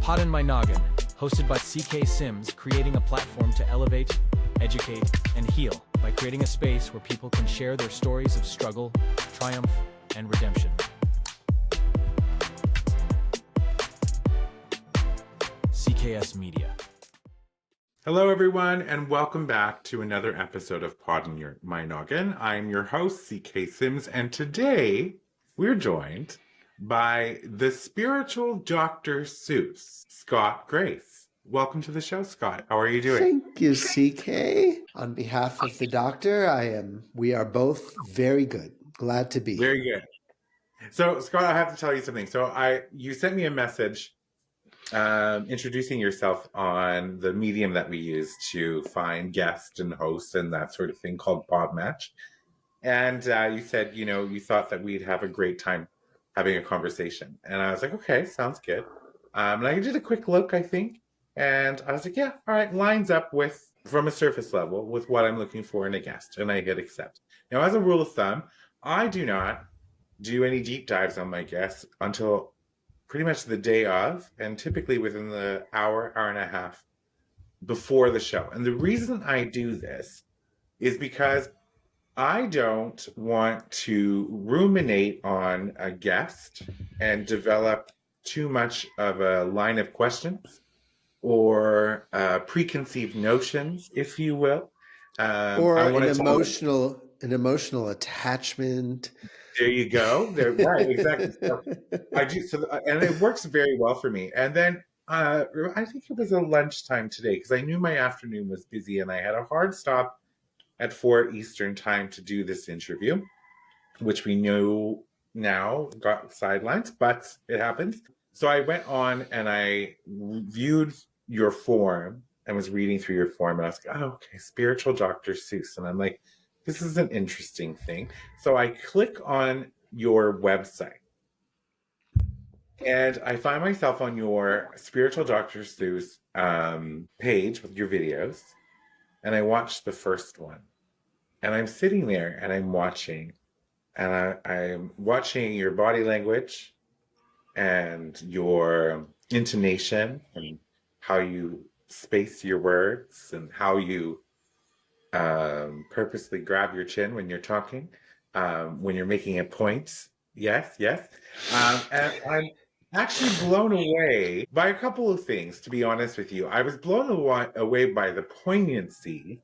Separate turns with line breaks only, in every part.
Poddin My Noggin, hosted by CK Sims, creating a platform to elevate, educate, and heal by creating a space where people can share their stories of struggle, triumph, and redemption. CKS Media.
Hello, everyone, and welcome back to another episode of Poddin My Noggin. I'm your host, CK Sims, and today we're joined by the spiritual Dr. Seuss, Scott Grace. Welcome to the show, Scott. How are you doing?
Thank you, CK. On behalf of the doctor, we are both very good. Glad to be
Very
here.
good. So, Scott, I have to tell you something. You sent me a message introducing yourself on the medium that we use to find guests and hosts and that sort of thing called Podmatch. And you said, you thought that we'd have a great time having a conversation. And I was like, okay, sounds good. And I did a quick look, I think. And I was like, yeah, all right, lines up with, from a surface level, with what I'm looking for in a guest. And I hit accept. Now, as a rule of thumb, I do not do any deep dives on my guests until pretty much the day of, and typically within the hour and a half before the show. And the reason I do this is because I don't want to ruminate on a guest and develop too much of a line of questions or preconceived notions, if you will.
Or an emotional attachment.
There you go. Right, exactly. So I do, and it works very well for me. And then I think it was a lunchtime today because I knew my afternoon was busy and I had a hard stop at 4 Eastern time to do this interview, which we knew now got sidelines, but it happens. So I went on and I viewed your form and was reading through your form, and I was like, oh, okay, spiritual Dr. Seuss. And I'm like, this is an interesting thing. So I click on your website and I find myself on your spiritual Dr. Seuss page with your videos. And I watched the first one. And I'm sitting there and I'm watching. And I'm watching your body language and your intonation and how you space your words and how you purposely grab your chin when you're talking, when you're making a point. Yes, yes. And I'm actually blown away by a couple of things, to be honest with you. I was blown away by the poignancy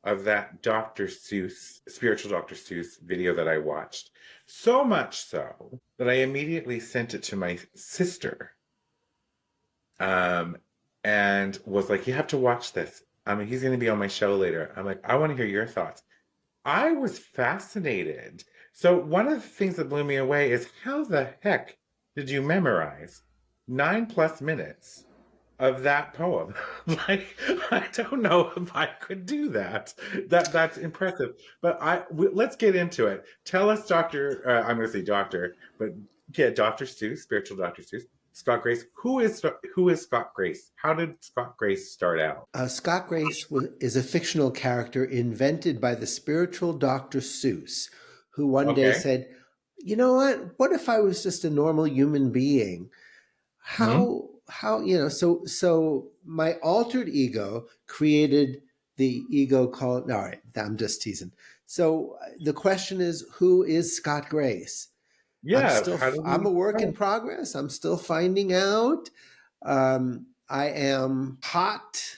of that Dr. Seuss, spiritual Dr. Seuss video that I watched. So much so that I immediately sent it to my sister and was like, you have to watch this. He's going to be on my show later. I'm like, I want to hear your thoughts. I was fascinated. So one of the things that blew me away is how the heck did you memorize 9+ minutes of that poem? Like, I don't know if I could do that. That's impressive. But let's get into it. Tell us, Doctor. I'm going to say Doctor, but yeah, Dr. Seuss, spiritual Dr. Seuss, Scott Grace. Who is Scott Grace? How did Scott Grace start out?
Scott Grace is a fictional character invented by the spiritual Dr. Seuss, who one day said, you know what? What if I was just a normal human being? So my altered ego created the ego called, all right, I'm just teasing. So the question is, who is Scott Grace?
Yeah.
I'm a work in progress. I'm still finding out. I am hot.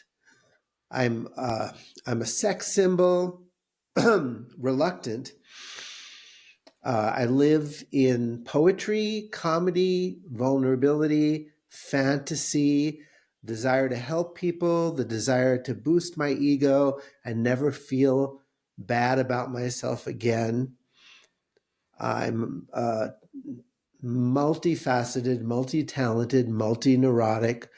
I'm a sex symbol, reluctant. I live in poetry, comedy, vulnerability, fantasy, desire to help people, the desire to boost my ego and never feel bad about myself again. I'm multifaceted, multi-talented, multi-neurotic,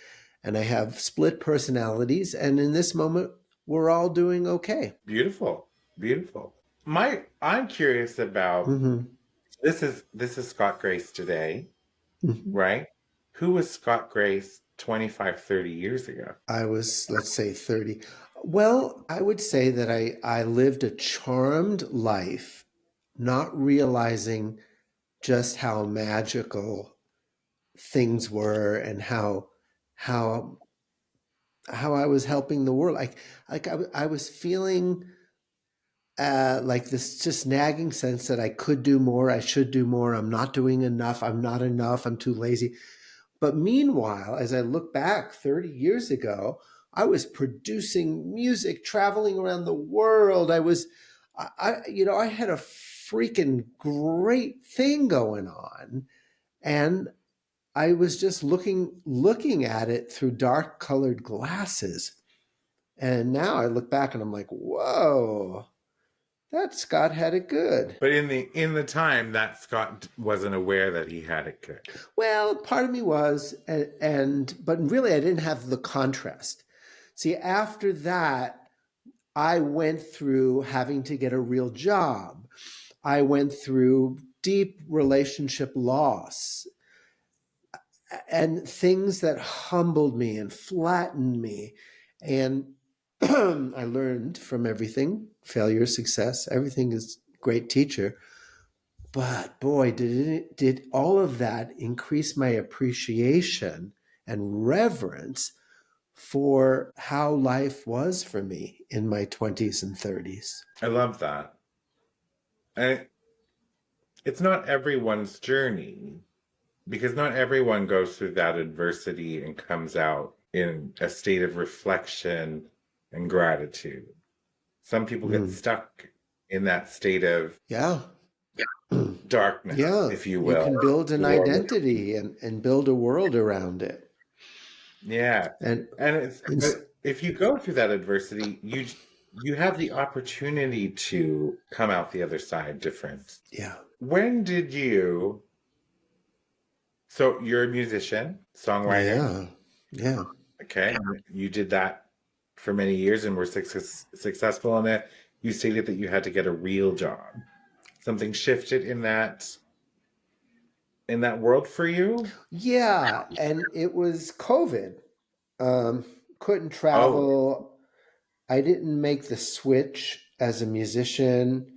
and I have split personalities. And in this moment, we're all doing okay.
Beautiful, beautiful. I'm curious about this is Scott Grace today, right? Who was Scott Grace 25, 30 years ago?
I was, let's say, 30. Well, I would say that I lived a charmed life, not realizing just how magical things were and how how I was helping the world. I was feeling like this just nagging sense that I could do more, I should do more, I'm not doing enough, I'm not enough, I'm too lazy. But meanwhile, as I look back 30 years ago, I was producing music, traveling around the world. I had a freaking great thing going on, and I was just looking at it through dark colored glasses. And now I look back and I'm like, whoa, that Scott had it good.
But in the time that Scott wasn't aware that he had it good.
Well, part of me was, but really I didn't have the contrast. See, after that, I went through having to get a real job. I went through deep relationship loss and things that humbled me and flattened me. And I learned from everything, failure, success, everything is a great teacher. But boy, did all of that increase my appreciation and reverence for how life was for me in my 20s and 30s.
I love that. And it's not everyone's journey, because not everyone goes through that adversity and comes out in a state of reflection and gratitude. Some people get
Mm.
stuck in that state of
Yeah.
darkness,
Yeah.
if you
You
will.
can build an
Or,
identity and build a world around it.
yeah.
And
And if you go through that adversity, you have the opportunity to come out the other side different.
yeah.
When did you So you're a musician, songwriter,
Yeah. Yeah.
okay? You did that for many years and were successful in it. You stated that you had to get a real job. Something shifted in that world for you?
Yeah. And it was COVID. Um, couldn't
Oh,
travel. I didn't make the switch as a musician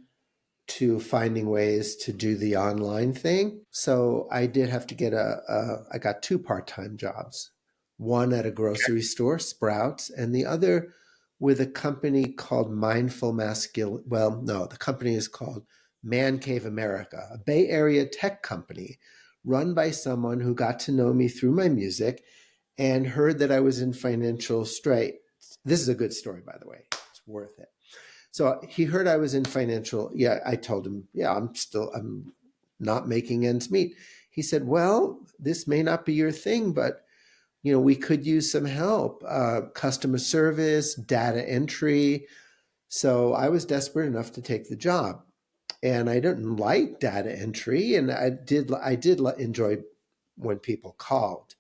to finding ways to do the online thing. So I did have to get I got two part-time jobs. One at a grocery store, Sprouts, and the other with a company called Well, no, the company is called Man Cave America, a Bay Area tech company run by someone who got to know me through my music and heard that I was in financial strait. This is a good story, by the way. It's worth it. So he heard I was in financial. Yeah, I told him, yeah, I'm not making ends meet. He said, well, this may not be your thing, but we could use some help, customer service, data entry. So I was desperate enough to take the job, and I didn't like data entry, and I did enjoy when people called.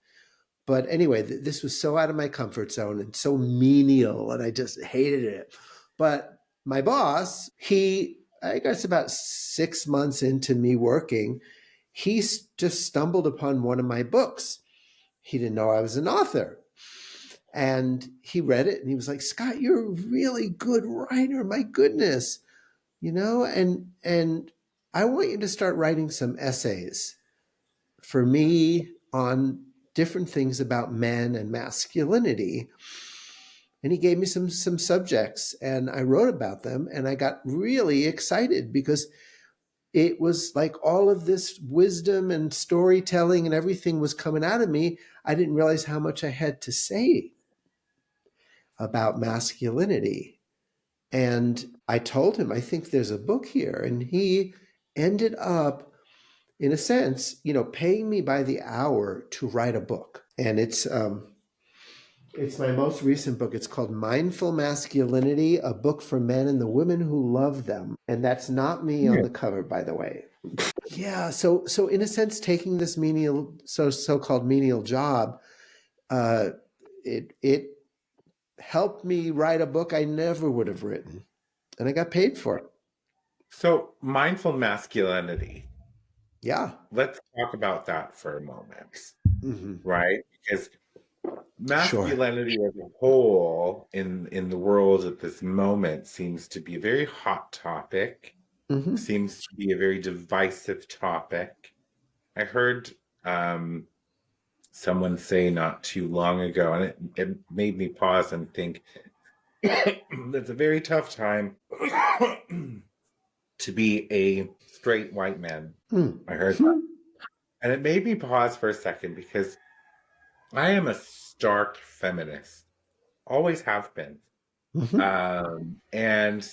But anyway, this was so out of my comfort zone and so menial, and I just hated it. But my boss, I guess about 6 months into me working, he just stumbled upon one of my books. He didn't know I was an author. And he read it and he was like, Scott, you're a really good writer. My goodness. And I want you to start writing some essays for me on different things about men and masculinity. And he gave me some subjects and I wrote about them and I got really excited because it was like all of this wisdom and storytelling and everything was coming out of me. I didn't realize how much I had to say about masculinity. And I told him, I think there's a book here. And he ended up, in a sense, paying me by the hour to write a book. And it's my most recent book. It's called Mindful Masculinity, a book for men and the women who love them. And that's not me on
yeah.
the cover, by the way. Yeah. So in a sense, taking this so-called menial job, it helped me write a book I never would have written, and I got paid for it.
So mindful masculinity.
Yeah.
Let's talk about that for a moment,
Hmm.
right? Because
Sure.
masculinity as a whole in the world at this moment seems to be a very hot topic,
Hmm.
seems to be a very divisive topic. I heard someone say not too long ago, and it made me pause and think it's a very tough time to be a straight white man. I heard that. And it made me pause for a second because I am a stark feminist, always have been. And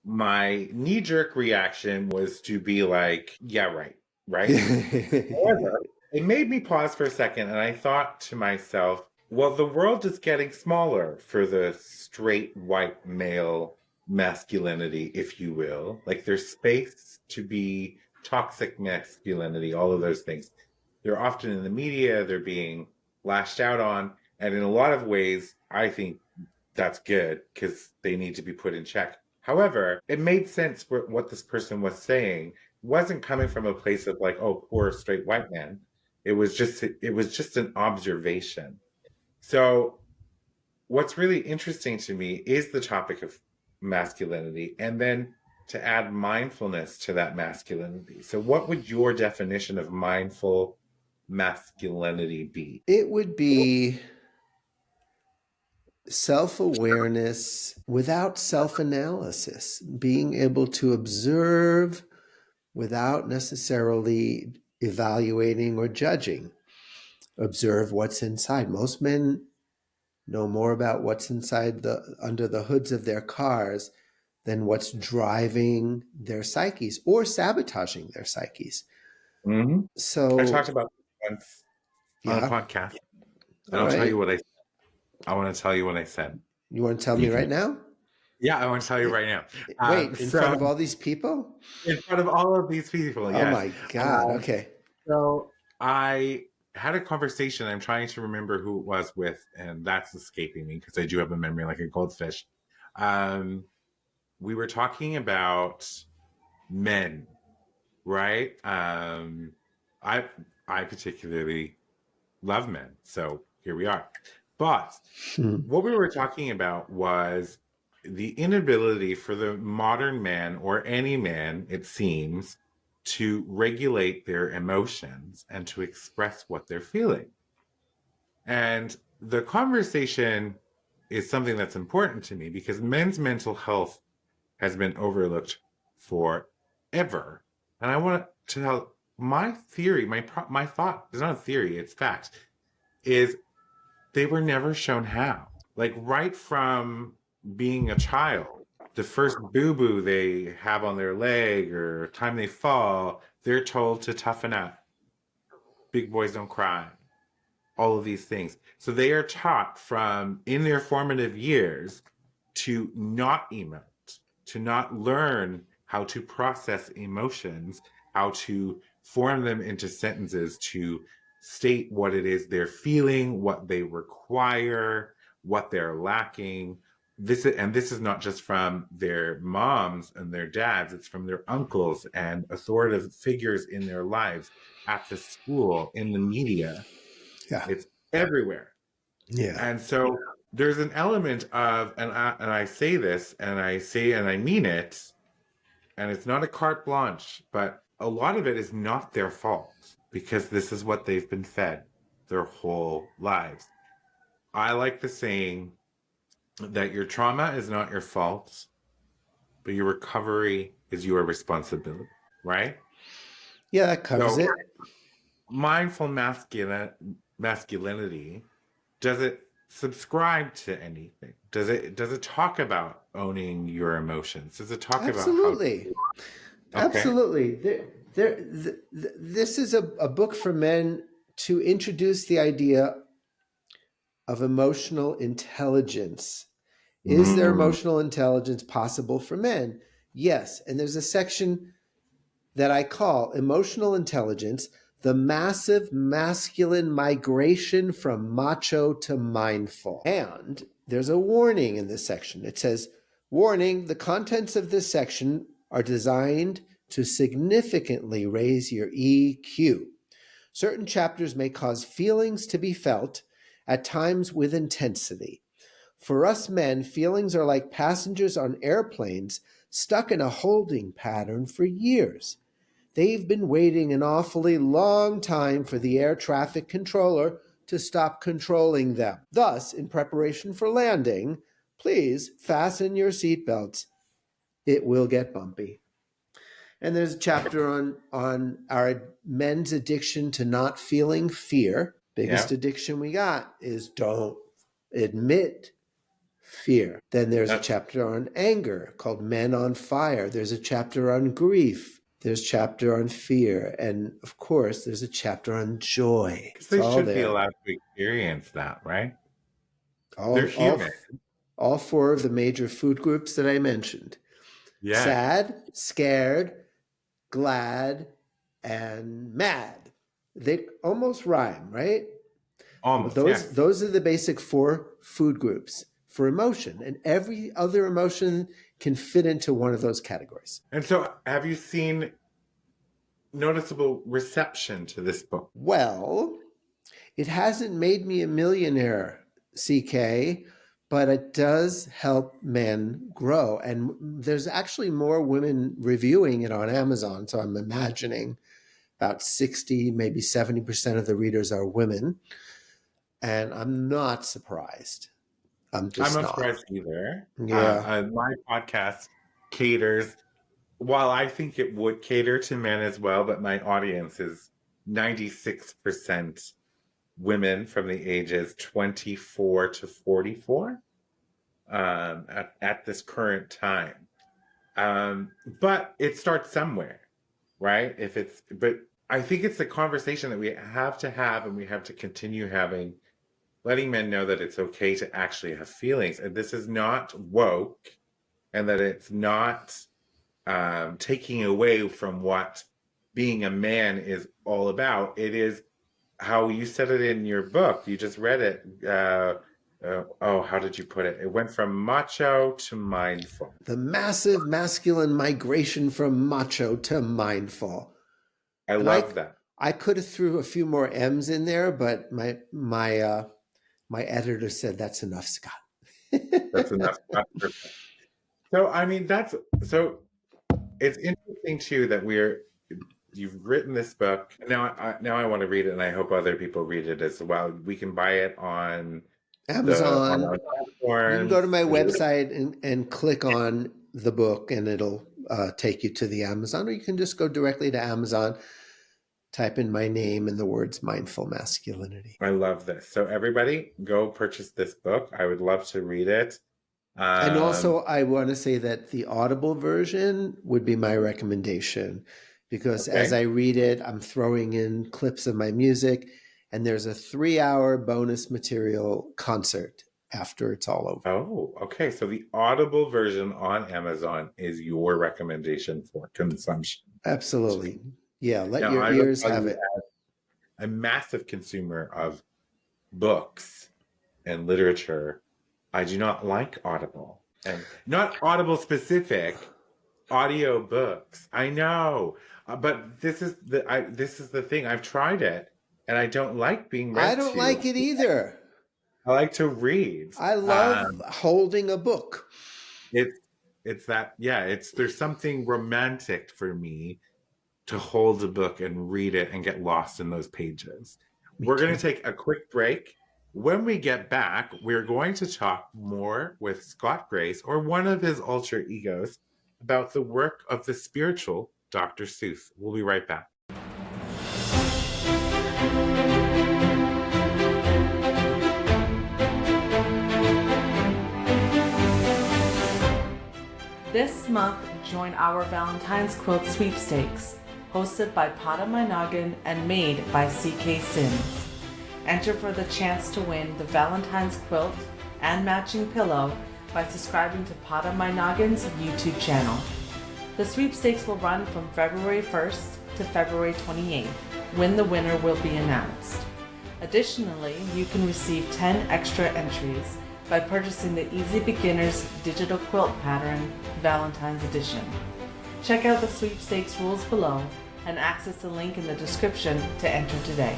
my knee-jerk reaction was to be like, yeah, right. However, it made me pause for a second, and I thought to myself, well, the world is getting smaller for the straight white male masculinity, if you will. Like there's space to be toxic masculinity, all of those things. They're often in the media, they're being lashed out on. And in a lot of ways, I think that's good because they need to be put in check. However, it made sense for what this person was saying. It wasn't coming from a place of like, oh, poor straight white man. It was just an observation. So what's really interesting to me is the topic of masculinity, and then to add mindfulness to that masculinity. So what would your definition of mindful masculinity be?
It would be self-awareness without self-analysis, being able to observe without necessarily evaluating or judging. Observe what's inside. Most men know more about what's inside under the hoods of their cars than what's driving their psyches or sabotaging their psyches.
Mm-hmm.
So
I talked about this once on a podcast, and I'll tell you what I want to tell you what I said.
You want to tell me right now?
Yeah, I want to tell you right now.
Wait, in front of all these people?
In front of all of these people, yes.
Oh my God, okay.
So I had a conversation. I'm trying to remember who it was with, and that's escaping me because I do have a memory like a goldfish. We were talking about men, right? I particularly love men, so here we are. But what we were talking about was the inability for the modern man, or any man, it seems, to regulate their emotions and to express what they're feeling. And the conversation is something that's important to me because men's mental health has been overlooked forever. And I want to tell my theory, my thought, it's not a theory, it's fact, is they were never shown how. Like right from being a child, the first boo-boo they have on their leg or time they fall, they're told to toughen up. Big boys don't cry. All of these things. So they are taught from in their formative years to not emote, to not learn how to process emotions, how to form them into sentences, to state what it is they're feeling, what they require, what they're lacking. This is not just from their moms and their dads, it's from their uncles and authoritative figures in their lives, at the school, in the media.
Yeah.
It's everywhere.
Yeah.
And so there's an element of, and I say this, and I mean it, and it's not a carte blanche, but a lot of it is not their fault because this is what they've been fed their whole lives. I like the saying that your trauma is not your fault, but your recovery is your responsibility, right?
Yeah, that covers it.
Mindful masculinity, does it subscribe to anything? Does it talk about owning your emotions? Does it talk
Absolutely.
about
Absolutely. This is a book for men to introduce the idea of emotional intelligence. Is there emotional intelligence possible for men? Yes. And there's a section that I call Emotional Intelligence, the Massive Masculine Migration from Macho to Mindful. And there's a warning in this section. It says, warning, the contents of this section are designed to significantly raise your EQ. Certain chapters may cause feelings to be felt, at times with intensity. For us men, feelings are like passengers on airplanes stuck in a holding pattern for years. They've been waiting an awfully long time for the air traffic controller to stop controlling them. Thus, in preparation for landing, please fasten your seatbelts. It will get bumpy. And there's a chapter on our men's addiction to not feeling fear. Biggest addiction we got is don't admit fear. Then there's a chapter on anger called Men on Fire. There's a chapter on grief. There's a chapter on fear. And of course, there's a chapter on joy.
Because they should be allowed to experience that, right? They're human.
All four of the major food groups that I mentioned. Yeah. Sad, scared, glad, and mad. They almost rhyme, right?
Almost.
Those are the basic four food groups for emotion, and every other emotion can fit into one of those categories.
And so, have you seen noticeable reception to this book?
Well, it hasn't made me a millionaire, CK, but it does help men grow. And there's actually more women reviewing it on Amazon. So I'm imagining about 60, maybe 70% of the readers are women. And I'm not surprised. I'm not
surprised either.
Yeah.
My podcast caters, while I think it would cater to men as well, but my audience is 96% women from the ages 24 to 44 at this current time. But it starts somewhere, right? But I think it's the conversation that we have to have, and we have to continue having, letting men know that it's okay to actually have feelings. And this is not woke, and that it's not taking away from what being a man is all about. It is how you said it in your book. You just read it. How did you put it? It went from macho to mindful.
The massive masculine migration from macho to mindful.
I love that.
I could have threw a few more M's in there, but my editor said that's enough, Scott.
That's enough. So I mean, it's interesting too that you've written this book. Now I want to read it, and I hope other people read it as well. We can buy it on
Amazon. You can go to my website and click on the book, and it'll take you to the Amazon, or you can just go directly to Amazon, type in my name and the words mindful masculinity.
I love this. So everybody go purchase this book. I would love to read it.
And also I want to say that the Audible version would be my recommendation, because as I read it, I'm throwing in clips of my music, and there's a 3-hour bonus material concert after it's all over.
Oh, okay. So the Audible version on Amazon is your recommendation for consumption.
Absolutely. Yeah, let your ears have it.
A massive consumer of books and literature. I do not like Audible, and not Audible specific audio books. I know, but this is the thing. I've tried it, and I don't like being read.
I don't like it either.
I like to read.
I love holding a book.
It's that, there's something romantic for me to hold a book and read it and get lost in those pages. We're going to take a quick break. When we get back, we're going to talk more with Scott Grace, or one of his alter egos, about the work of the spiritual Dr. Seuss. We'll be right back.
This month, join our Valentine's Quilt Sweepstakes, hosted by Poddin My Noggin and made by CK Sims. Enter for the chance to win the Valentine's quilt and matching pillow by subscribing to Poddin My Noggin's YouTube channel. The sweepstakes will run from February 1st to February 28th, when the winner will be announced. Additionally, you can receive 10 extra entries by purchasing the Easy Beginners Digital Quilt Pattern Valentine's Edition. Check out the sweepstakes rules below and access the link in the description to enter today.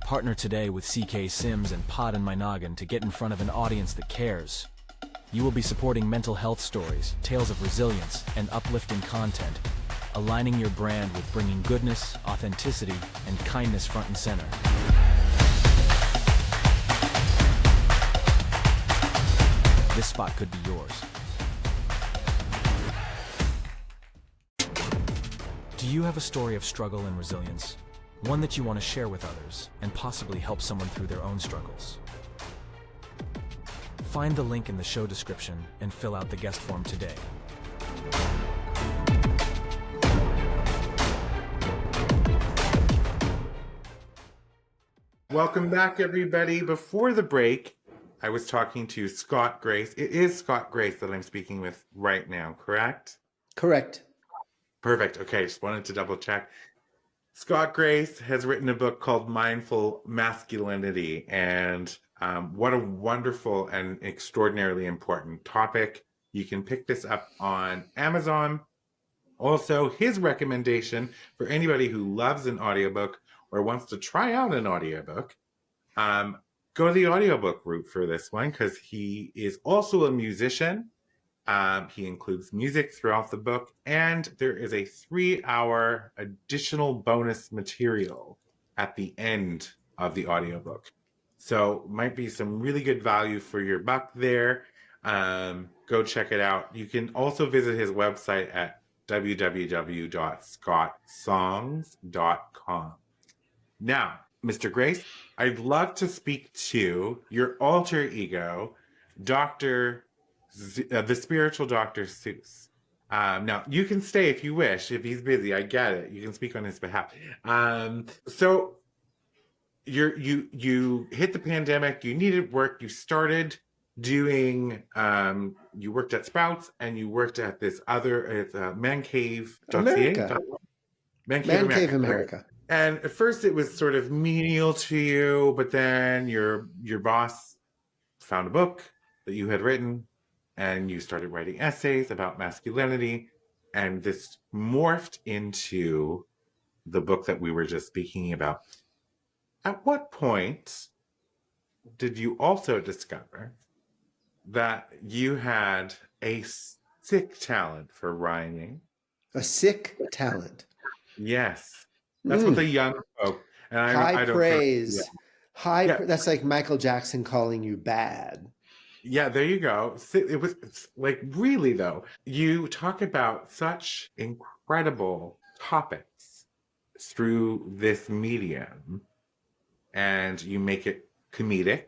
Partner today with CK Sims and Poddin My Noggin to get in front of an audience that cares. You will be supporting mental health stories, tales of resilience, and uplifting content, aligning your brand with bringing goodness, authenticity, and kindness front and center. This spot could be yours. Do you have a story of struggle and resilience? One that you want to share with others and possibly help someone through their own struggles? Find the link in the show description and fill out the guest form today.
Welcome back, everybody. Before the break, I was talking to Scott Grace. It is Scott Grace that I'm speaking with right now, correct?
Correct.
Perfect. Okay, just wanted to double check. Scott Grace has written a book called Mindful Masculinity, and what a wonderful and extraordinarily important topic. You can pick this up on Amazon. Also, his recommendation for anybody who loves an audiobook or wants to try out an audiobook, go the audiobook route for this one, because he is also a musician. He includes music throughout the book, and there is a 3-hour additional bonus material at the end of the audiobook. So might be some really good value for your buck there. Go check it out. You can also visit his website at www.scottsongs.com. Now, Mr. Grace, I'd love to speak to your alter ego, the spiritual Dr. Seuss. Now, you can stay if you wish. If he's busy, I get it. You can speak on his behalf. So you hit the pandemic. You needed work. You started doing. You worked at Sprouts, and you worked at this other mancave.ca.
America.
Man
Cave America.
And at first it was sort of menial to you, but then your boss found a book that you had written, and you started writing essays about masculinity, and this morphed into the book that we were just speaking about. At what point did you also discover that you had a sick talent for rhyming?
A sick talent.
Yes. That's what the young folk, and
High
I don't
praise.
Yeah.
That's like Michael Jackson calling you bad.
Yeah, there you go. It's like, really though, you talk about such incredible topics through this medium, and you make it comedic.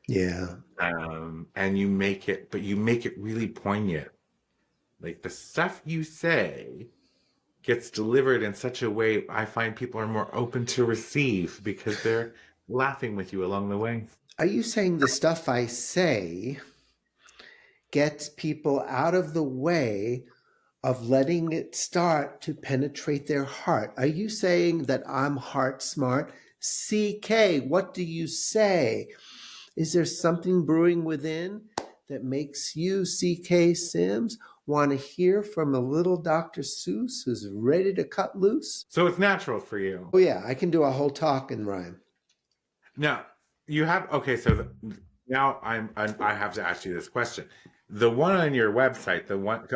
Yeah.
And you make it really poignant. Like, the stuff you say gets delivered in such a way I find people are more open to receive, because they're laughing with you along the way.
Are you saying the stuff I say gets people out of the way of letting it start to penetrate their heart? Are you saying that I'm heart smart? CK, what do you say? Is there something brewing within that makes you, CK Sims, want to hear from a little Dr. Seuss who's ready to cut loose?
So it's natural for you.
Oh yeah, I can do a whole talk in rhyme.
Now, you have, okay, so now I have to ask you this question. The one on your website,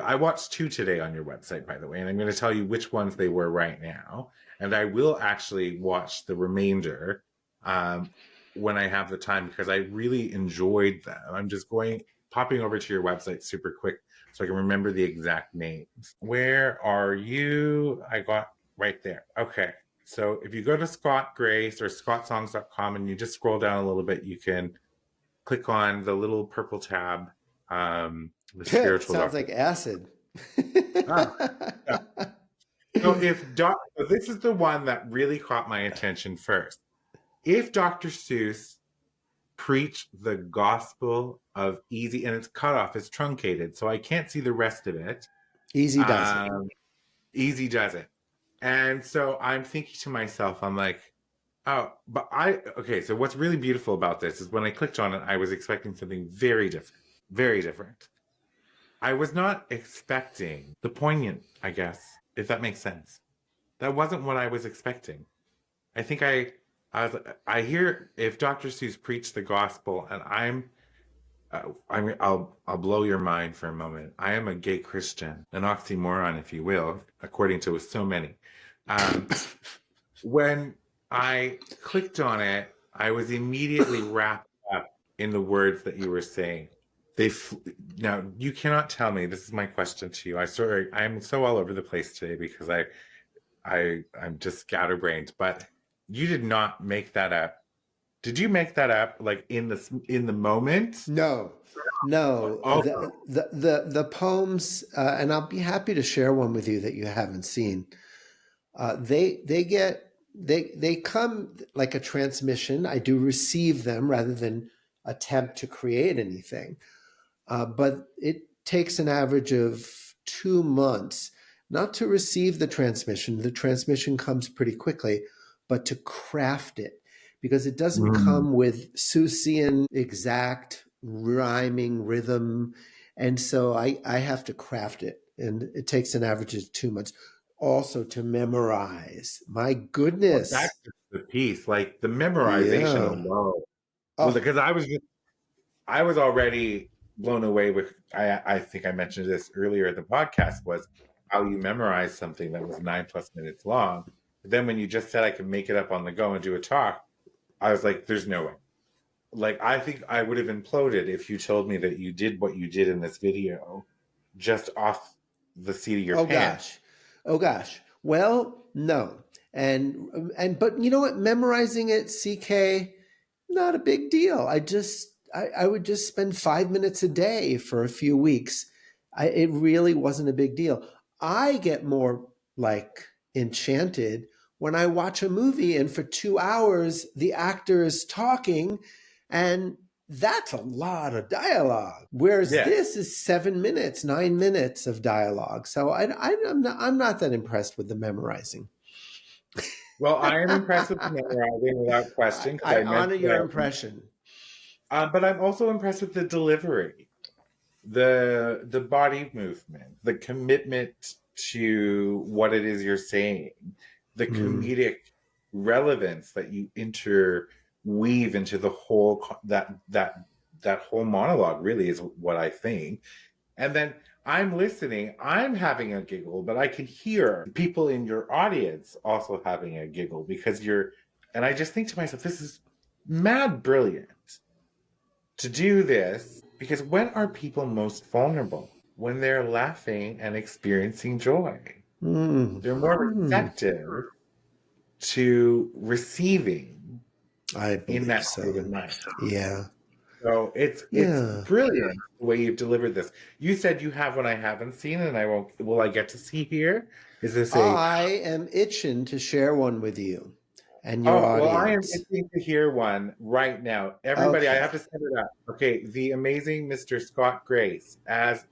I watched 2 today on your website, by the way, and I'm going to tell you which ones they were right now. And I will actually watch the remainder when I have the time, because I really enjoyed them. I'm just popping over to your website super quick so I can remember the exact names. Where are you? I got right there. Okay. So if you go to Scott Grace or scottsongs.com and you just scroll down a little bit, you can click on the little purple tab, the spiritual.
Sounds like acid.
Yeah. So so this is the one that really caught my attention first. If Dr. Seuss preached the gospel of easy, and it's cut off, it's truncated, so I can't see the rest of it.
Easy does it.
Easy does it. And so I'm thinking to myself, I'm like, oh, but okay, so what's really beautiful about this is when I clicked on it, I was expecting something very different, very different. I was not expecting the poignant, I guess, if that makes sense. That wasn't what I was expecting. I think I I hear if Dr. Seuss preached the gospel, and I'll blow your mind for a moment. I am a gay Christian, an oxymoron, if you will, according to so many. Um, when I clicked on it, I was immediately wrapped up in the words that you were saying. Now you cannot tell me. This is my question to you. I'm so all over the place today because I'm just scatterbrained. But you did not make that up. Did you make that up like in the moment?
No, no.
Oh,
The poems, and I'll be happy to share one with you that you haven't seen. They come like a transmission. I do receive them rather than attempt to create anything. But it takes an average of 2 months not to receive the transmission. The transmission comes pretty quickly, but to craft it because it doesn't
mm.
come with Seussian exact rhyming rhythm. And so I have to craft it. And it takes an average of 2 months. Also to memorize. My
Well,
goodness.
that's just the piece, like the memorization
Yeah.
alone. Well,
Oh,
because I was already blown away with. I think I mentioned this earlier in the podcast was how you memorize something that was 9+ minutes long. But then when you just said I could make it up on the go and do a talk, I was like, "There's no way." Like I think I would have imploded if you told me that you did what you did in this video just off the seat of your
oh
pants.
gosh. Oh gosh. Well, no. But you know what? Memorizing it, CK, not a big deal. I would just spend 5 minutes a day for a few weeks. It really wasn't a big deal. I get more like enchanted when I watch a movie and for 2 hours the actor is talking and that's a lot of dialogue. Whereas
Yes.
this is 7 minutes, 9 minutes of dialogue. So I'm not that impressed with the memorizing.
Well, I am impressed with the memorizing without question because
I
I meant
honor your
to.
impression.
But I'm also impressed with the delivery, the body movement, the commitment to what it is you're saying, the
Mm.
comedic relevance that you interweave into the whole that whole monologue. Really is what I think. And then I'm listening, I'm having a giggle, but I can hear people in your audience also having a giggle because and I just think to myself, this is mad brilliant to do this because when are people most vulnerable? When they're laughing and experiencing joy.
Mm.
They're more
Mm.
receptive to receiving
I
in
believe
that state of
so.
mind.
Yeah.
So it's
Yeah.
brilliant the way you've delivered this. You said you have one I haven't seen, and I won't. Will I get to see here? Is this a?
I am itching to share one with you and your
Oh well, I am
audience.
itching to hear one right now. Everybody, I have
Okay.
to set it up. Okay, the amazing Mr. Scott Grace as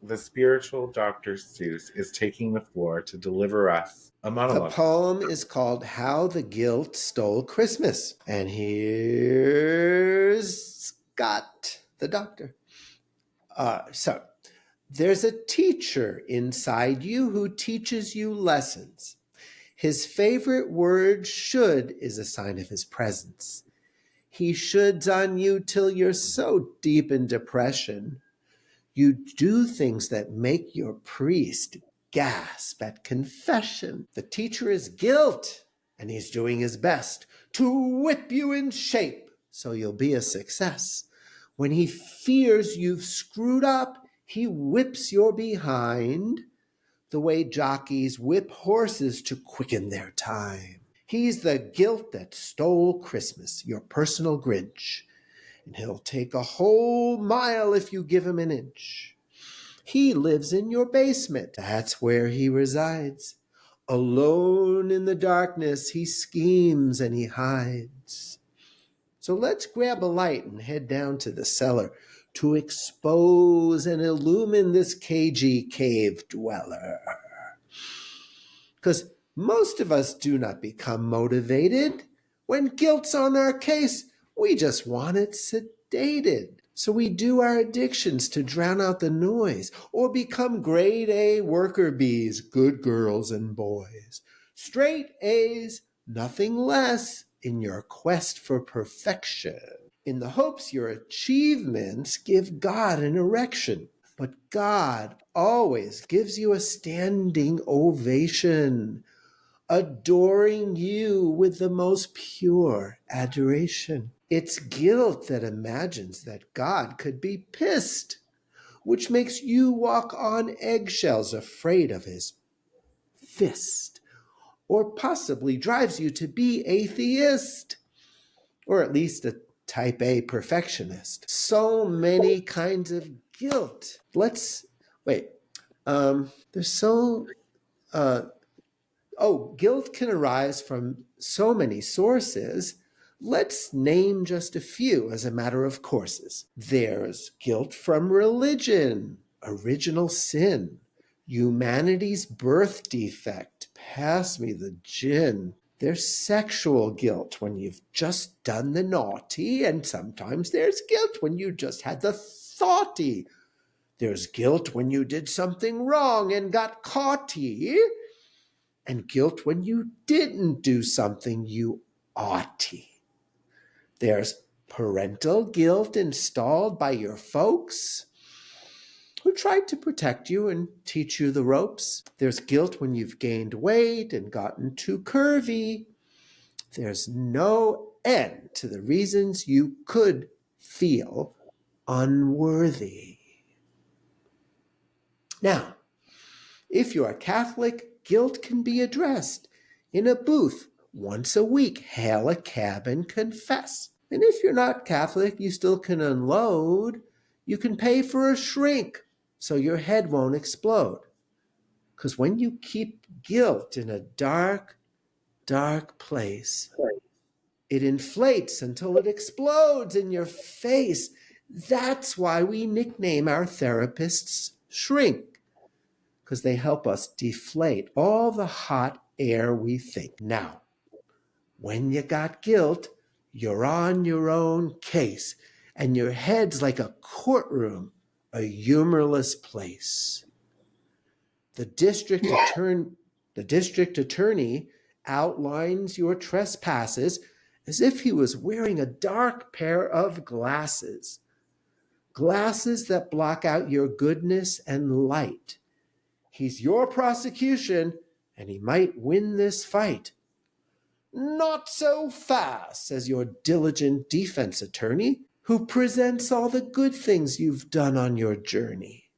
the spiritual Dr. Seuss is taking the floor to deliver us a
The
monologue.
poem is called How the Guilt Stole Christmas. And here's Scott, the doctor. So, there's a teacher inside you who teaches you lessons. His favorite word, should, is a sign of his presence. He shoulds on you till you're so deep in depression. You do things that make your priest gasp at confession. The teacher is guilt, and he's doing his best to whip you in shape so you'll be a success. When he fears you've screwed up, he whips your behind the way jockeys whip horses to quicken their time. He's the guilt that stole Christmas, your personal Grinch, and he'll take a whole mile if you give him an inch. He lives in your basement, that's where he resides. Alone in the darkness, he schemes and he hides. So let's grab a light and head down to the cellar to expose and illumine this cagey cave dweller. Because most of us do not become motivated. When guilt's on our case, we just want it sedated. So we do our addictions to drown out the noise or become grade A worker bees, good girls and boys. Straight A's, nothing less in your quest for perfection, in the hopes your achievements give God an erection. But God always gives you a standing ovation, adoring you with the most pure adoration. It's guilt that imagines that God could be pissed, which makes you walk on eggshells afraid of his fist, or possibly drives you to be atheist, or at least a type A perfectionist. So many kinds of guilt. There's so, guilt can arise from so many sources. Let's name just a few as a matter of courses. There's guilt from religion, original sin, humanity's birth defect, pass me the gin. There's sexual guilt when you've just done the naughty, and sometimes there's guilt when you just had the thoughty. There's guilt when you did something wrong and got caughty, and guilt when you didn't do something you oughty. There's parental guilt installed by your folks who tried to protect you and teach you the ropes. There's guilt when you've gained weight and gotten too curvy. There's no end to the reasons you could feel unworthy. Now, if you're a Catholic, guilt can be addressed in a booth once a week. Hail a cab and confess. And if you're not Catholic, you still can unload. You can pay for a shrink so your head won't explode. Because when you keep guilt in a dark, dark place, it inflates until it explodes in your face. That's why we nickname our therapists shrink, because they help us deflate all the hot air we think. Now, when you got guilt, you're on your own case, and your head's like a courtroom, a humorless place. The district attorney outlines your trespasses as if he was wearing a dark pair of glasses, glasses that block out your goodness and light. He's your prosecution, and he might win this fight. Not so fast, says your diligent defense attorney, who presents all the good things you've done on your journey.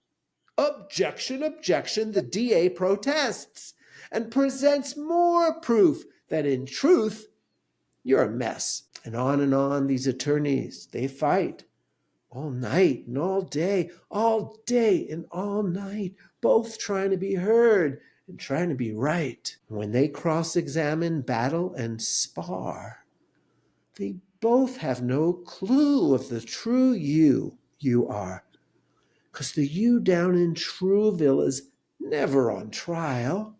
Objection, objection, the DA protests and presents more proof that in truth, you're a mess. And on these attorneys, they fight all night and all day and all night, both trying to be heard and trying to be right. When they cross-examine, battle, and spar, they both have no clue of the true you are. Because the you down in Trueville is never on trial.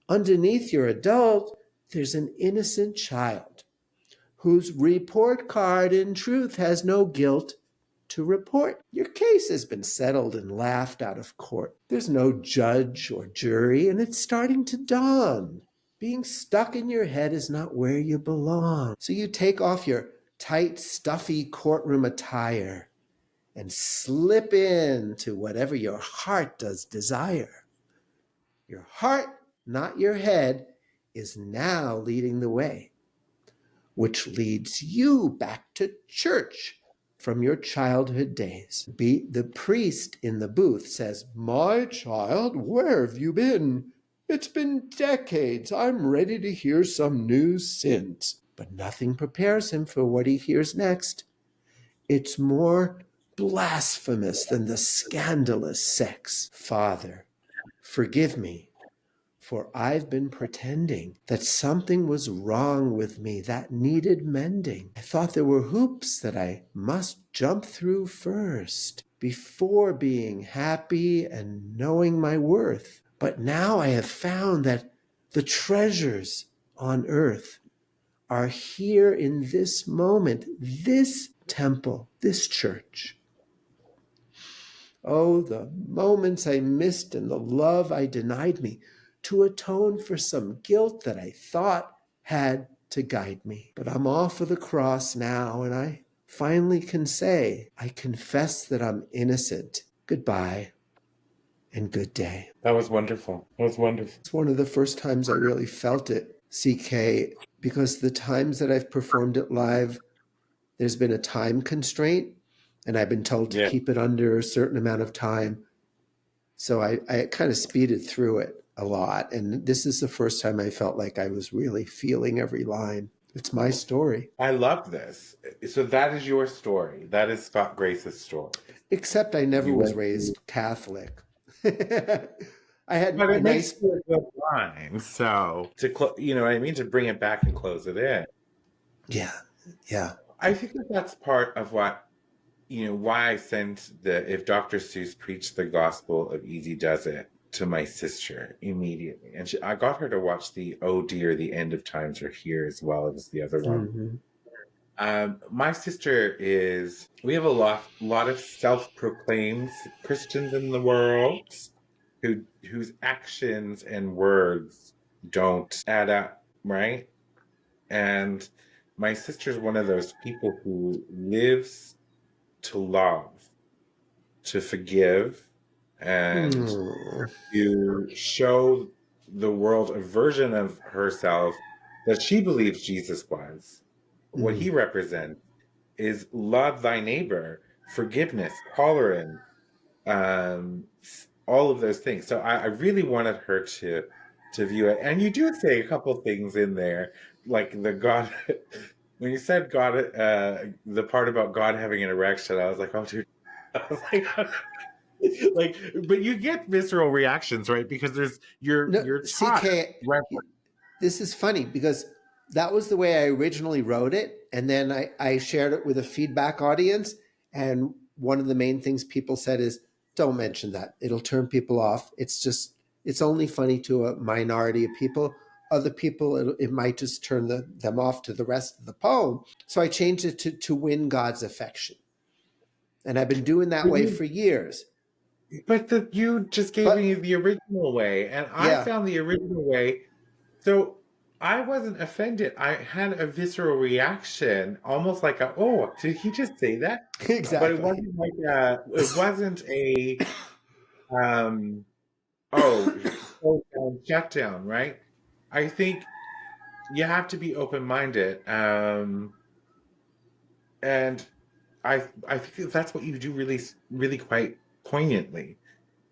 Underneath your adult, there's an innocent child whose report card in truth has no guilt to report. Your case has been settled and laughed out of court. There's no judge or jury, and it's starting to dawn. Being stuck in your head is not where you belong. So you take off your tight, stuffy courtroom attire and slip into whatever your heart does desire. Your heart, not your head, is now leading the way, which leads you back to church from your childhood days. The priest in the booth says, "My child, where have you been? It's been decades. I'm ready to hear some new sins." But nothing prepares him for what he hears next. It's more blasphemous than the scandalous sex. "Father, forgive me, for I've been pretending that something was wrong with me that needed mending. I thought there were hoops that I must jump through first before being happy and knowing my worth. But now I have found that the treasures on earth are here in this moment, this temple, this church. Oh, the moments I missed and the love I denied me to atone for some guilt that I thought had to guide me. But I'm off of the cross now, and I finally can say, I confess that I'm innocent. Goodbye and good day.
That was wonderful. That was wonderful.
It's one of the first times I really felt it, CK, because the times that I've performed it live, there's been a time constraint, and I've been told to
Yeah.
keep it under a certain amount of time. So I kind of speeded through it a lot. And this is the first time I felt like I was really feeling every line. It's my story.
I love this. So that is your story. That is Scott Grace's story.
Except I never
You
was
went
raised Catholic. I had
But
a
it
nice...
makes for a good line. So you know what I mean? To bring it back and close it in.
Yeah. Yeah.
I think that that's part of what, you know, why I sent the If Dr. Seuss Preached the Gospel of Easy Does It to my sister immediately. And I got her to watch the Oh Dear, the End of Times Are Here as well as the other one.
Mm-hmm.
My sister we have a lot of self-proclaimed Christians in the world whose actions and words don't add up, right? And my sister's one of those people who lives to love, to forgive, and to show the world a version of herself that she believes Jesus was. What he represents is love thy neighbor, forgiveness, tolerance, all of those things. So I really wanted her to view it. And you do say a couple things in there, like the God. When you said God, the part about God having an erection, I was like, oh, dude. I was like, but you get visceral reactions, right? Because you're taught.
CK, this is funny because that was the way I originally wrote it. And then I shared it with a feedback audience. And one of the main things people said is, don't mention that. It'll turn people off. It's only funny to a minority of people. Other people, it might just turn them off to the rest of the poem. So I changed it to win God's affection. And I've been doing that way for years.
But you just gave me the original way, and I found the original way. So I wasn't offended. I had a visceral reaction, almost like oh, did he just say that?
Exactly.
But it wasn't like it wasn't a shut down, right? I think you have to be open-minded, and I think that's what you do really, really quite poignantly,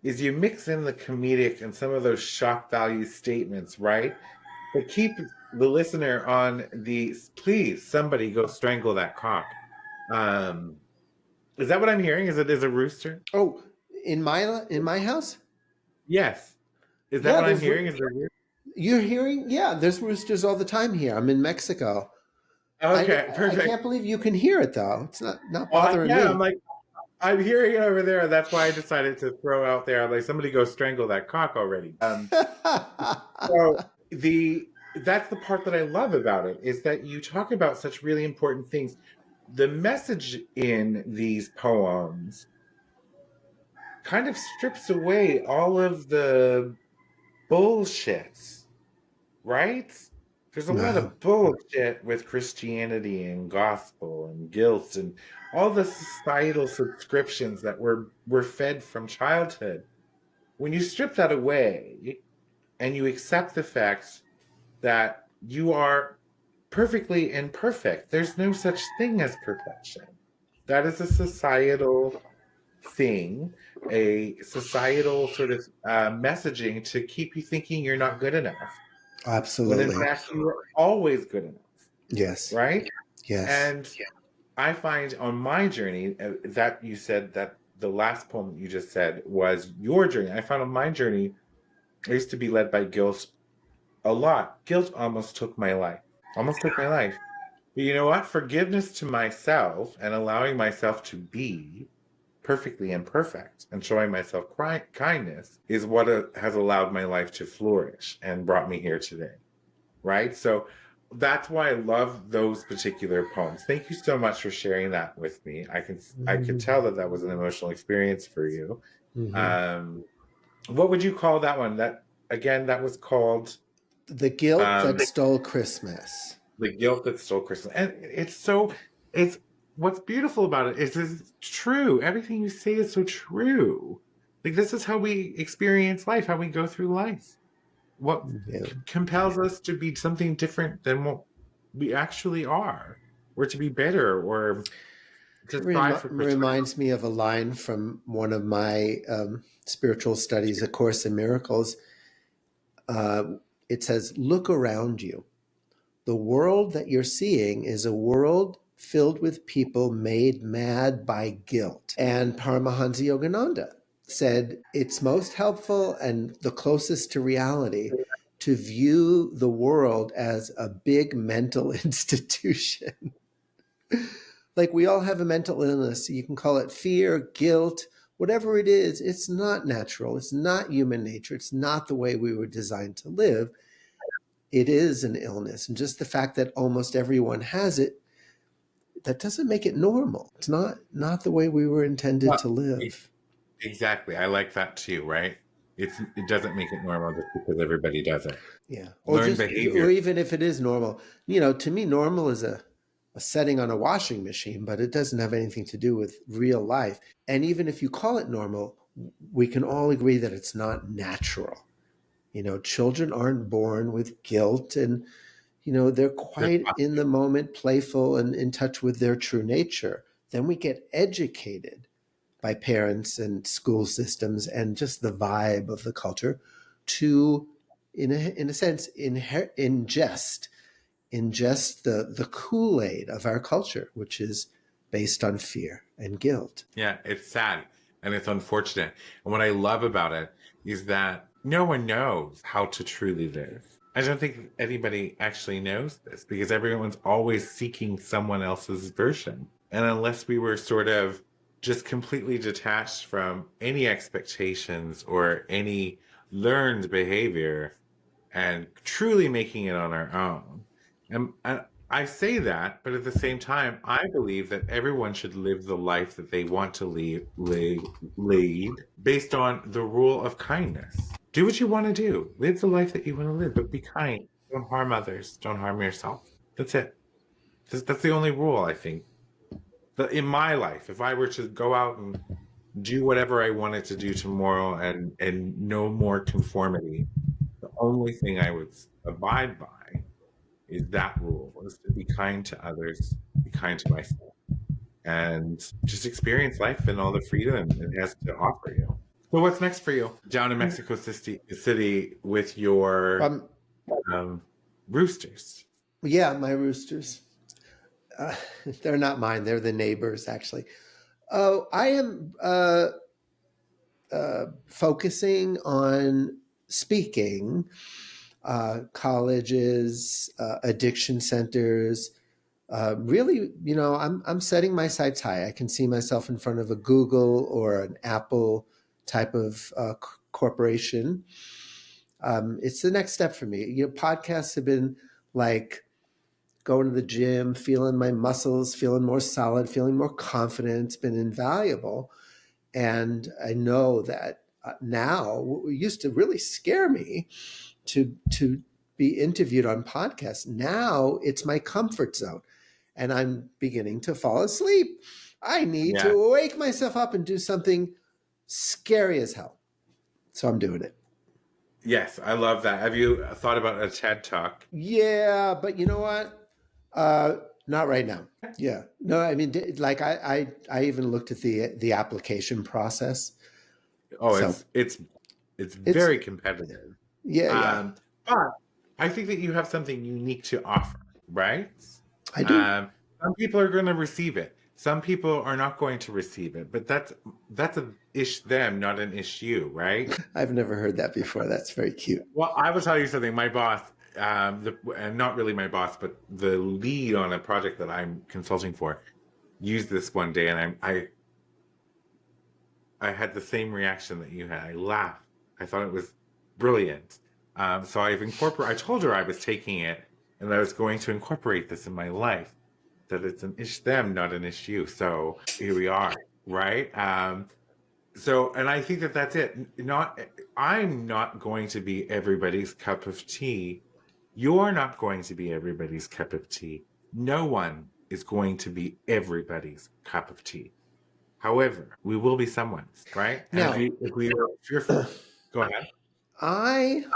is you mix in the comedic and some of those shock value statements, right? But keep the listener on please, somebody go strangle that cock. Is that what I'm hearing? Is a rooster?
Oh, in my house?
Yes. Is that what I'm hearing? Is there rooster?
You're hearing? Yeah, there's roosters all the time here. I'm in Mexico.
Okay, perfect.
I can't believe you can hear it though. It's not bothering me.
I'm like, I'm hearing it over there. That's why I decided to throw out there. I'm like, somebody go strangle that cock already. So that's the part that I love about it, is that you talk about such really important things. The message in these poems kind of strips away all of the bullshit, right? There's a lot of bullshit with Christianity and gospel and guilt and all the societal subscriptions that we're fed from childhood. When you strip that away and you accept the fact that you are perfectly imperfect, there's no such thing as perfection. That is a societal thing, a societal sort of messaging to keep you thinking you're not good enough.
Absolutely.
When in fact you are always good enough.
Yes.
Right?
Yes.
And I find on my journey that you said that the last poem that you just said was your journey. I found on my journey, I used to be led by guilt a lot. Guilt almost took my life. But you know what? Forgiveness to myself and allowing myself to be perfectly imperfect and showing myself kindness is what has allowed my life to flourish and brought me here today. Right? So that's why I love those particular poems. Thank you so much for sharing that with me. I could tell that was an emotional experience for you. What would you call that one? That was called
The Guilt That Stole Christmas.
the guilt that stole Christmas. And it's what's beautiful about it is it's true. Everything you say is so true. Like, this is how we experience life, how we go through life. What
Yeah.
compels us to be something different than what we actually are, or to be better, or to strive for perfection.
Reminds me of a line from one of my spiritual studies, A Course in Miracles. It says, "Look around you. The world that you're seeing is a world filled with people made mad by guilt." And Paramahansa Yogananda said, it's most helpful and the closest to reality to view the world as a big mental institution. Like, we all have a mental illness. You can call it fear, guilt, whatever it is. It's not natural. It's not human nature. It's not the way we were designed to live. It is an illness. And just the fact that almost everyone has it, that doesn't make it normal. It's not the way we were intended to live.
Exactly. I like that too, right? It doesn't make it normal just because everybody does it.
Yeah.
Learn behavior.
Or even if it is normal, to me, normal is a setting on a washing machine, but it doesn't have anything to do with real life. And even if you call it normal, we can all agree that it's not natural. Children aren't born with guilt, and they're quite in the moment, playful and in touch with their true nature. Then we get educated by parents and school systems and just the vibe of the culture to, in a sense, ingest the Kool-Aid of our culture, which is based on fear and guilt.
Yeah, it's sad and it's unfortunate. And what I love about it is that no one knows how to truly live. I don't think anybody actually knows this because everyone's always seeking someone else's version. And unless we were sort of just completely detached from any expectations or any learned behavior and truly making it on our own. And I say that, but at the same time, I believe that everyone should live the life that they want to lead based on the rule of kindness. Do what you want to do. Live the life that you want to live, but be kind. Don't harm others. Don't harm yourself. That's it. That's the only rule, I think. In my life, if I were to go out and do whatever I wanted to do tomorrow and no more conformity, the only thing I would abide by is that rule, is to be kind to others, be kind to myself, and just experience life and all the freedom it has to offer you. So what's next for you down in Mexico City with your roosters?
Yeah, my roosters. They're not mine. They're the neighbors, actually. Oh, I am focusing on speaking, colleges, addiction centers. Really, I'm setting my sights high. I can see myself in front of a Google or an Apple type of corporation. It's the next step for me. Podcasts have been like going to the gym, feeling my muscles, feeling more solid, feeling more confident. It's been invaluable. And I know that now, it used to really scare me to be interviewed on podcasts. Now it's my comfort zone, and I'm beginning to fall asleep. I need to wake myself up and do something scary as hell. So I'm doing it.
Yes, I love that. Have you thought about a TED Talk?
Yeah, but you know what? Not right now. Yeah. No, I mean, like I even looked at the application process.
Oh, so it's very competitive.
Yeah.
But I think that you have something unique to offer, right?
I do.
Some people are going to receive it. Some people are not going to receive it, but that's an ish them, not an ish you, right?
I've never heard that before. That's very cute.
Well, I will tell you something. My boss, and not really my boss, but the lead on a project that I'm consulting for, used this one day, and I had the same reaction that you had. I laughed. I thought it was brilliant. So I told her I was taking it and that I was going to incorporate this in my life, that it's an ish them, not an ish you. So here we are, right? And I think that that's it. I'm not going to be everybody's cup of tea You're not going to be everybody's cup of tea. No one is going to be everybody's cup of tea. However, we will be someone's, right? And
Now,
if we are fearful, go ahead.
I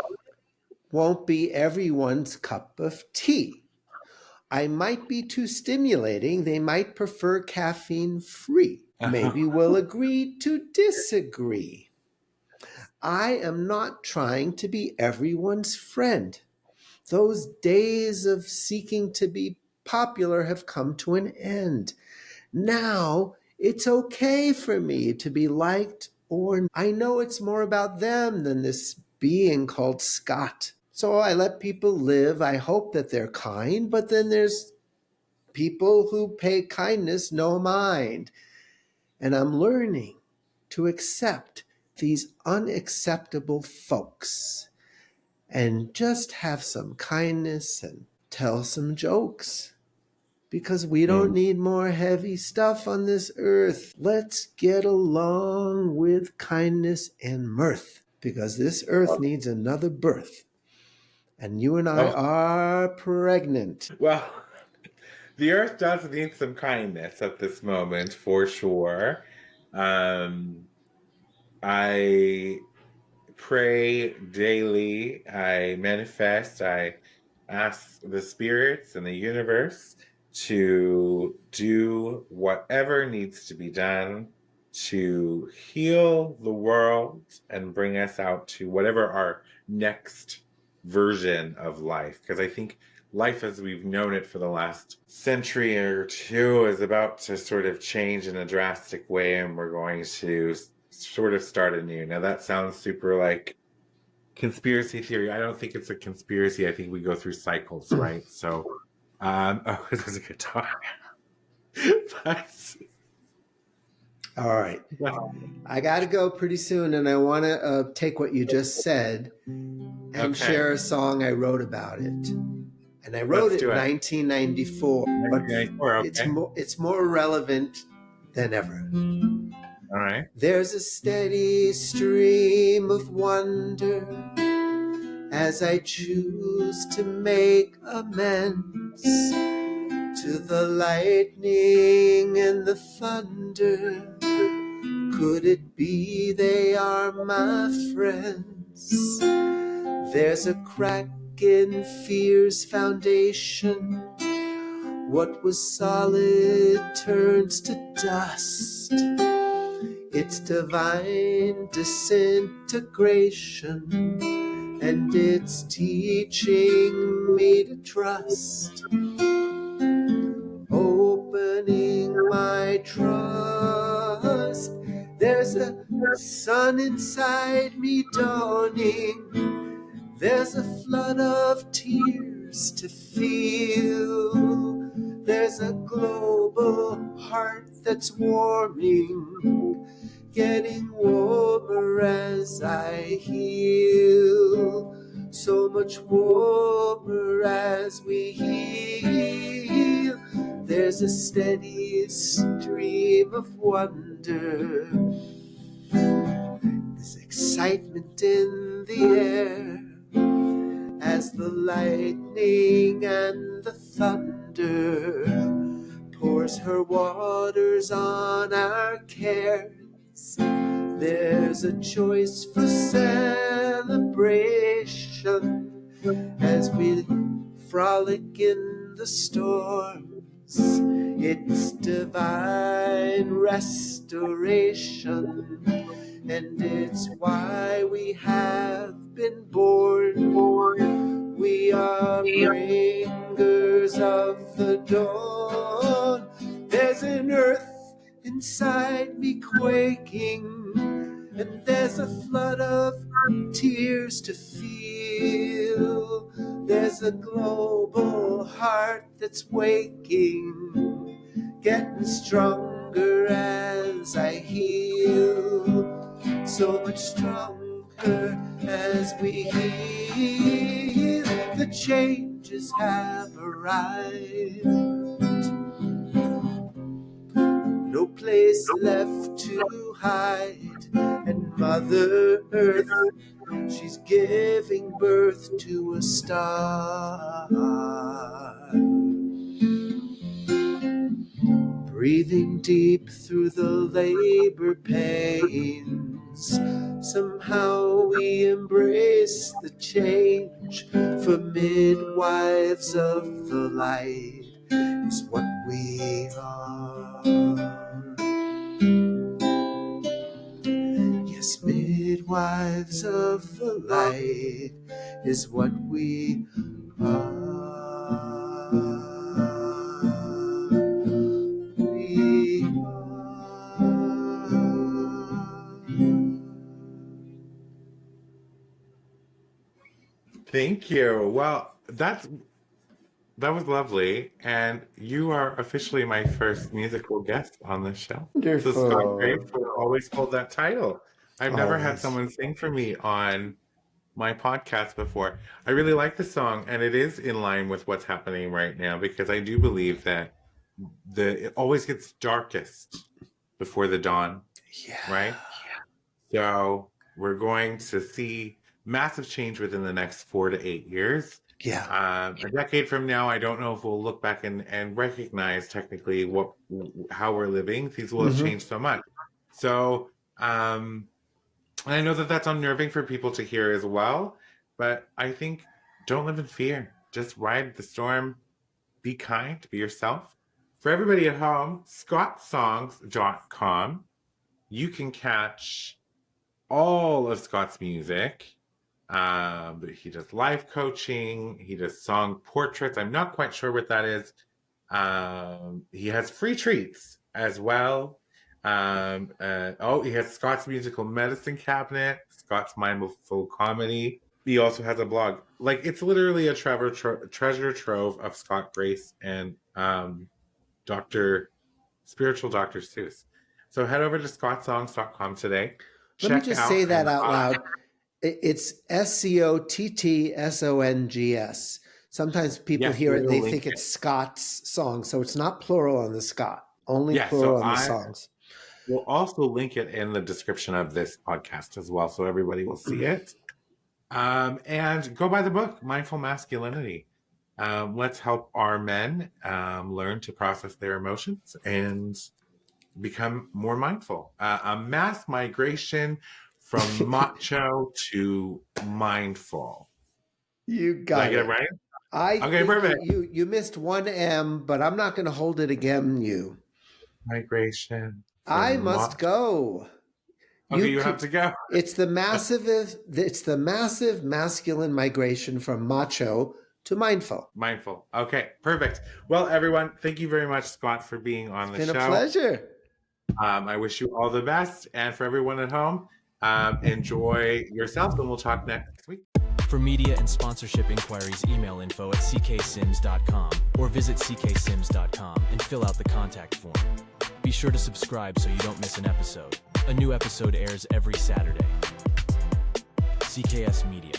won't be everyone's cup of tea. I might be too stimulating. They might prefer caffeine free. Maybe we'll agree to disagree. I am not trying to be everyone's friend. Those days of seeking to be popular have come to an end. Now it's okay for me to be liked or I know it's more about them than this being called Scott. So I let people live. I hope that they're kind, but then there's people who pay kindness no mind. And I'm learning to accept these unacceptable folks and just have some kindness and tell some jokes. Because we don't need more heavy stuff on this earth. Let's get along with kindness and mirth. Because this earth needs another birth. And you and I are pregnant.
Well, the earth does need some kindness at this moment, for sure. I pray daily. I manifest. I ask the spirits and the universe to do whatever needs to be done to heal the world and bring us out to whatever our next version of life. Because I think life as we've known it for the last century or two is about to sort of change in a drastic way, and we're going to sort of start anew. Now that sounds super like conspiracy theory. I don't think it's a conspiracy. I think we go through cycles, right? So, oh, there's a guitar. But,
All right. I got to go pretty soon, and I want to take what you just said and share a song I wrote about it. And I wrote it in 1994, but it's more relevant than ever.
All right.
There's a steady stream of wonder as I choose to make amends to the lightning and the thunder. Could it be they are my friends? There's a crack in fear's foundation. What was solid turns to dust. It's divine disintegration, and it's teaching me to trust. Opening my trust. There's a sun inside me dawning. There's a flood of tears to feel. There's a global heart that's warming, getting warmer as I heal. So much warmer as we heal. There's a steady stream of wonder. There's excitement in the air as the lightning and the thunder pours her waters on our cares. There's a choice for celebration as we frolic in the storms. It's divine restoration, and it's why we have been born. We are bringers of the dawn. There's an earth inside me quaking, and there's a flood of tears to feel. There's a global heart that's waking, getting stronger as I heal. So much stronger as we heal. The changes have arrived. No place left to hide, and Mother Earth She's giving birth to a star. Breathing deep through the labor pains, somehow we embrace the change, for midwives of the light is what we are. Yes, midwives of the light is what we are. We are.
Thank you. Well, that was lovely, and you are officially my first musical guest on the show. So Scott Grace will always hold that title. I've never had
Always.
someone sing for me on my podcast before. I really like the song, and it is in line with what's happening right now, because I do believe that it always gets darkest before the dawn,
Yeah.
right? So we're going to see massive change within the next 4 to 8 years.
Yeah.
A decade from now, I don't know if we'll look back and recognize technically how we're living. Things will have changed so much. So, and I know that that's unnerving for people to hear as well. But I think don't live in fear. Just ride the storm. Be kind. Be yourself. For everybody at home, scottsongs.com. You can catch all of Scott's music. He does live coaching. He does song portraits. I'm not quite sure what that is. He has free treats as well. He has Scott's Musical Medicine Cabinet, Scott's Mindful Comedy. He also has a blog. Like, it's literally a treasure trove of Scott Grace and Spiritual Dr. Seuss. So head over to scottsongs.com today.
Let me just say that out loud. It's SCOTTSONGS. Sometimes people hear it, they think it's Scott's song. So it's not plural on the Scott, only plural on the songs.
We'll also link it in the description of this podcast as well, so everybody will see it. And go buy the book, Mindful Masculinity. Let's help our men learn to process their emotions and become more mindful. A mass migration from macho to mindful.
You got it.
Did I get it right?
Okay,
perfect.
You missed one M, but I'm not going to hold it again. You
migration.
I must go.
Okay, you have to go.
It's the massive masculine migration from macho to mindful.
Mindful. Okay, perfect. Well, everyone, thank you very much, Scott, for being on the show.
It's been a pleasure.
I wish you all the best. And for everyone at home, enjoy yourself, and we'll talk next week.
For media and sponsorship inquiries, email info@cksims.com or visit cksims.com and fill out the contact form. Be sure to subscribe so you don't miss an episode. A new episode airs every Saturday. CKS Media.